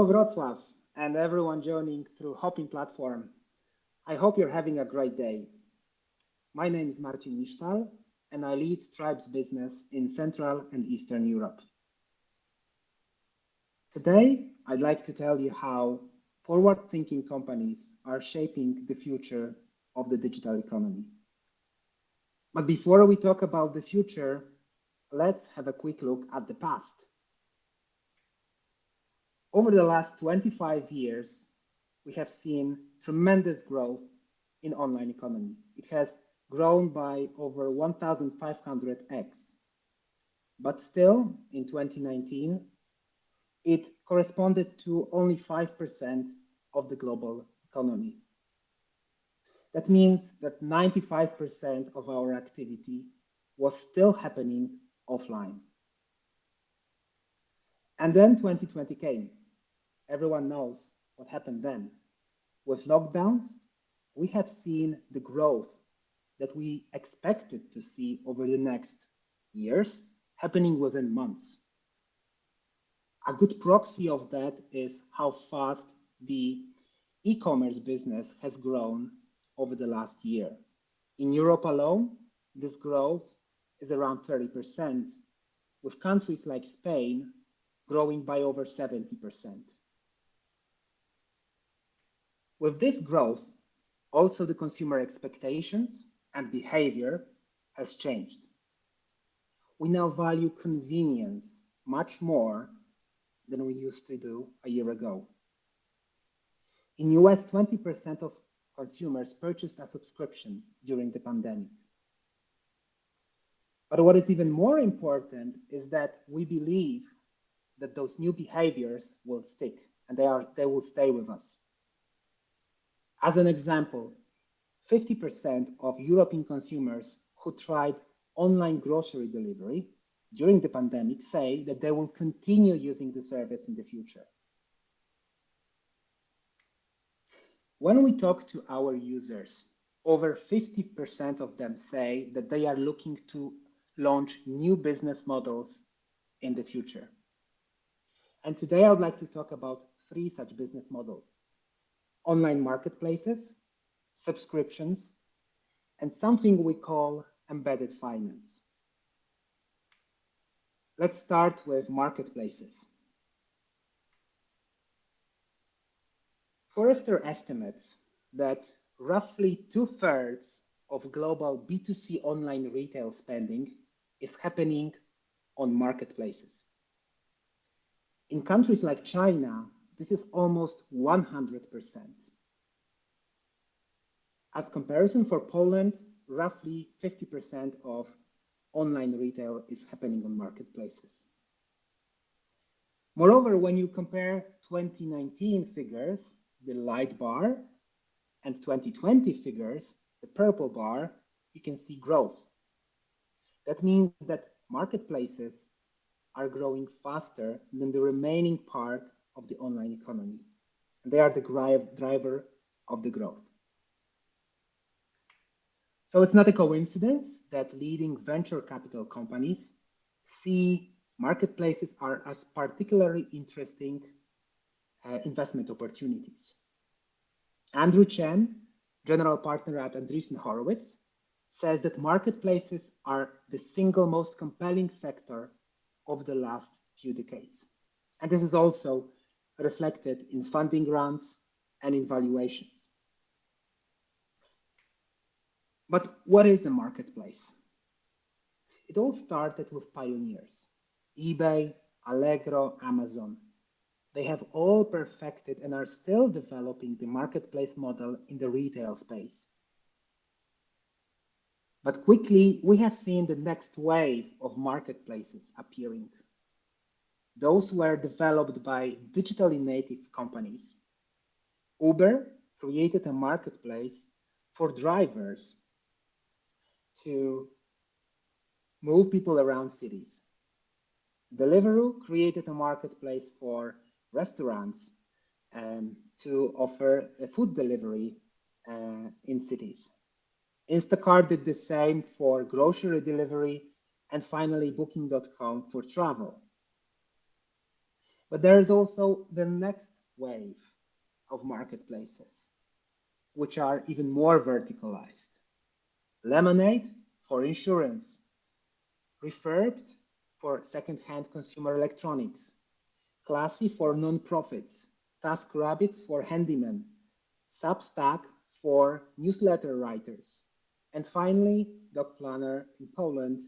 Hello, Wrocław, and everyone joining through Hopping platform. I hope you're having a great day. My name is Marcin Misztal, and I lead Stripe's business in Central and Eastern Europe. Today, I'd like to tell you how forward-thinking companies are shaping the future of the digital economy. But before we talk about the future, let's have a quick look at the past. Over the last 25 years, we have seen tremendous growth in online economy. It has grown by over 1,500x. But still, in 2019, it corresponded to only 5% of the global economy. That means that 95% of our activity was still happening offline. And then 2020 came. Everyone knows what happened then. With lockdowns, we have seen the growth that we expected to see over the next years happening within months. A good proxy of that is how fast the e-commerce business has grown over the last year. In Europe alone, this growth is around 30%, with countries like Spain growing by over 70%. With this growth, also the consumer expectations and behavior has changed. We now value convenience much more than we used to do a year ago. In US, 20% of consumers purchased a subscription during the pandemic. But what is even more important is that we believe that those new behaviors will stick and they will stay with us. As an example, 50% of European consumers who tried online grocery delivery during the pandemic say that they will continue using the service in the future. When we talk to our users, over 50% of them say that they are looking to launch new business models in the future. And today I would like to talk about 3 such business models: online marketplaces, subscriptions, and something we call embedded finance. Let's start with marketplaces. Forrester estimates that roughly 2/3 of global B2C online retail spending is happening on marketplaces. In countries like China, this is almost 100%. As comparison for Poland, roughly 50% of online retail is happening on marketplaces. Moreover, when you compare 2019 figures, the light bar, and 2020 figures, the purple bar, you can see growth. That means that marketplaces are growing faster than the remaining part of the online economy. And they are the driver of the growth. So it's not a coincidence that leading venture capital companies see marketplaces are as particularly interesting investment opportunities. Andrew Chen, general partner at Andreessen Horowitz, says that marketplaces are the single most compelling sector of the last few decades. And this is also reflected in funding rounds and in valuations. But what is a marketplace? It all started with pioneers: eBay, Allegro, Amazon. They have all perfected and are still developing the marketplace model in the retail space. But quickly, we have seen the next wave of marketplaces appearing. Those were developed by digitally native companies. Uber created a marketplace for drivers to move people around cities. Deliveroo created a marketplace for restaurants to offer a food delivery in cities. Instacart did the same for grocery delivery, and finally Booking.com for travel. But there is also the next wave of marketplaces, which are even more verticalized. Lemonade for insurance, Refurbed for second-hand consumer electronics, Classy for non-profits, TaskRabbit for handymen, Substack for newsletter writers, and finally, Doc Planner in Poland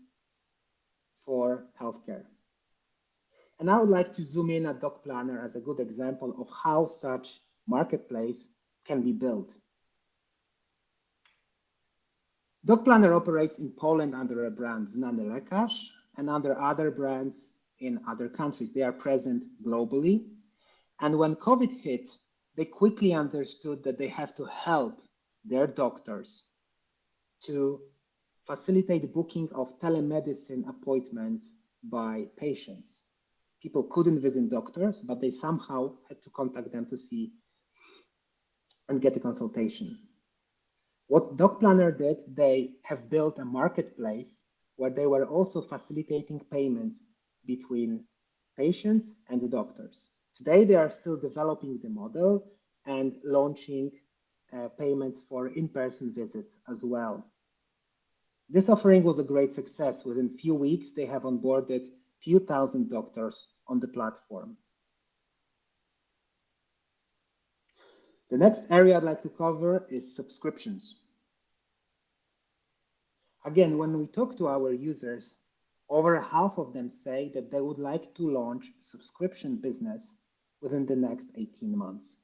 for healthcare. And I would like to zoom in at Doc Planner as a good example of how such marketplace can be built. Doc Planner operates in Poland under a brand Znany Lekarz and under other brands in other countries. They are present globally. And when COVID hit, they quickly understood that they have to help their doctors to facilitate booking of telemedicine appointments by patients. People couldn't visit doctors, but they somehow had to contact them to see and get a consultation. What Doc Planner did, they have built a marketplace where they were also facilitating payments between patients and the doctors. Today, they are still developing the model and launching payments for in-person visits as well. This offering was a great success. Within a few weeks, they have onboarded few thousand doctors on the platform. The next area I'd like to cover is subscriptions. Again, when we talk to our users, over half of them say that they would like to launch subscription business within the next 18 months.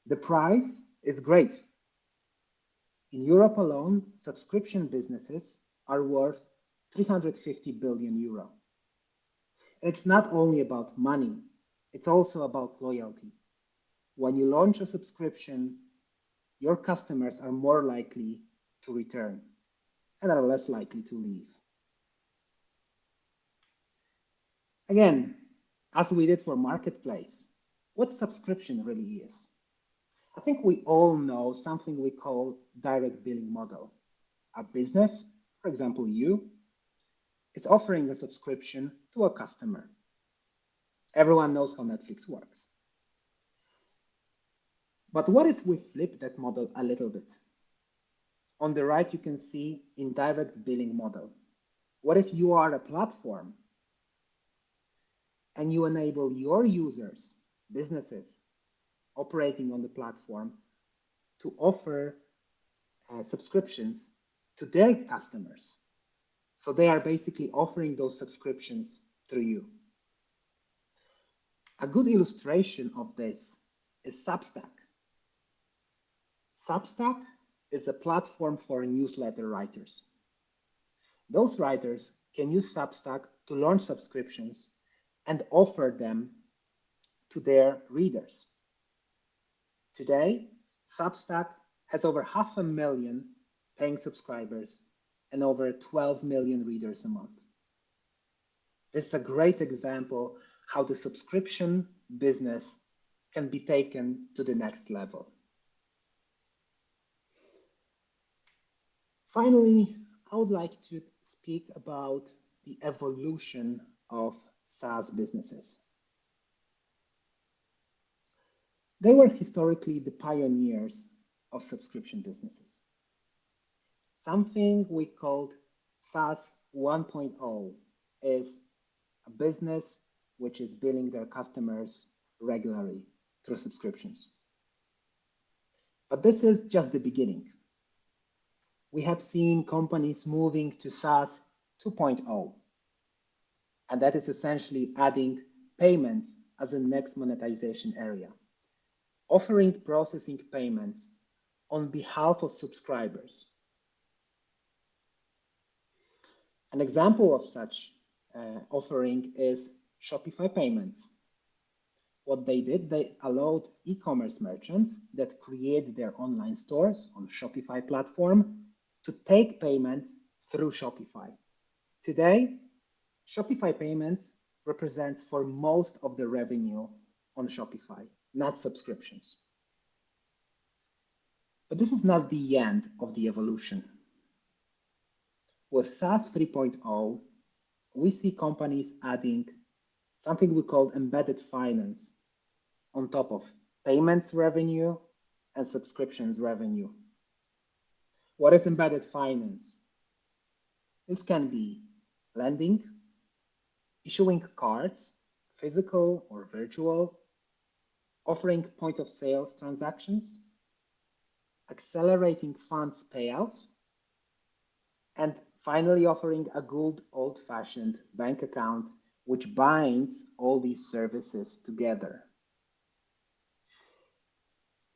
The price is great. In Europe alone, subscription businesses are worth 350 billion euro. And it's not only about money, it's also about loyalty. When you launch a subscription, your customers are more likely to return and are less likely to leave. Again, as we did for Marketplace, what subscription really is? I think we all know something we call direct billing model. A business, for example, you, is offering a subscription to a customer. Everyone knows how Netflix works. But what if we flip that model a little bit? On the right, you can see indirect billing model. What if you are a platform and you enable your users, businesses operating on the platform, to offer subscriptions to their customers? So they are basically offering those subscriptions through you. A good illustration of this is Substack. Substack is a platform for newsletter writers. Those writers can use Substack to launch subscriptions and offer them to their readers. Today, Substack has over 500,000 paying subscribers and over 12 million readers a month. This is a great example how the subscription business can be taken to the next level. Finally, I would like to speak about the evolution of SaaS businesses. They were historically the pioneers of subscription businesses. Something we called SaaS 1.0 is a business which is billing their customers regularly through subscriptions. But this is just the beginning. We have seen companies moving to SaaS 2.0, and that is essentially adding payments as a next monetization area, offering processing payments on behalf of subscribers. An example of such offering is Shopify Payments. What they did, they allowed e-commerce merchants that create their online stores on Shopify platform to take payments through Shopify. Today, Shopify Payments represents for most of the revenue on Shopify, not subscriptions. But this is not the end of the evolution. With SaaS 3.0, we see companies adding something we call embedded finance on top of payments revenue and subscriptions revenue. What is embedded finance? This can be lending, issuing cards, physical or virtual, offering point of sales transactions, accelerating funds payouts, and finally offering a good old-fashioned bank account which binds all these services together.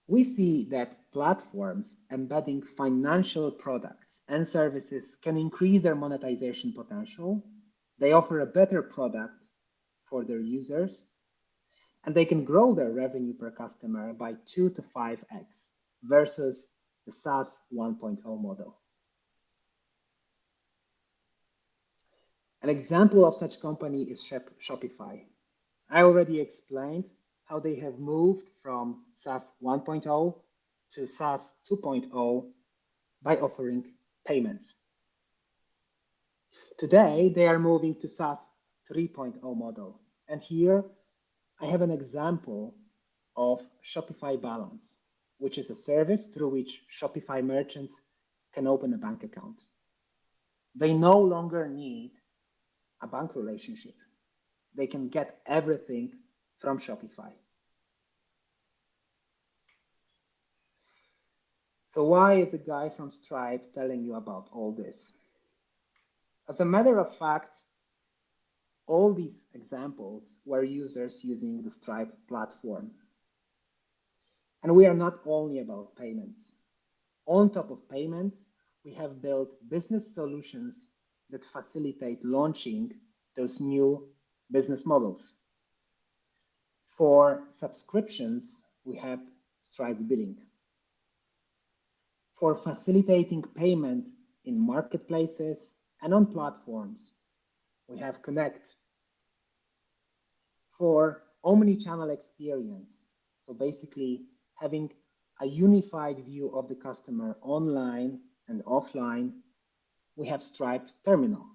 We see that platforms embedding financial products and services can increase their monetization potential. They offer a better product for their users, and they can grow their revenue per customer by 2 to 5x versus the SaaS 1.0 model. An example of such company is Shopify. I already explained how they have moved from SaaS 1.0 to SaaS 2.0 by offering payments. Today, they are moving to SaaS 3.0 model. And here I have an example of Shopify Balance, which is a service through which Shopify merchants can open a bank account. They no longer need a bank relationship. They can get everything from Shopify. So why is a guy from Stripe telling you about all this? As a matter of fact, all these examples were users using the Stripe platform. And we are not only about payments. On top of payments, we have built business solutions that facilitate launching those new business models. For subscriptions, we have Stripe Billing. For facilitating payments in marketplaces and on platforms, we have Connect. For omni-channel experience, so basically having a unified view of the customer online and offline, we have Stripe Terminal.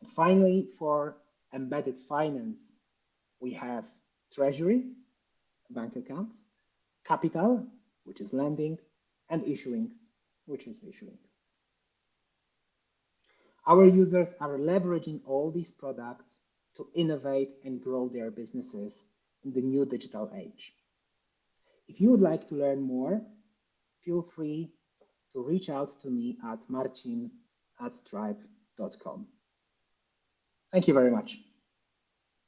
And finally, for embedded finance, we have Treasury, bank accounts, Capital, which is lending, and Issuing, which is issuing. Our users are leveraging all these products to innovate and grow their businesses in the new digital age. If you would like to learn more, feel free to reach out to me at marcin@stripe.com. Thank you very much.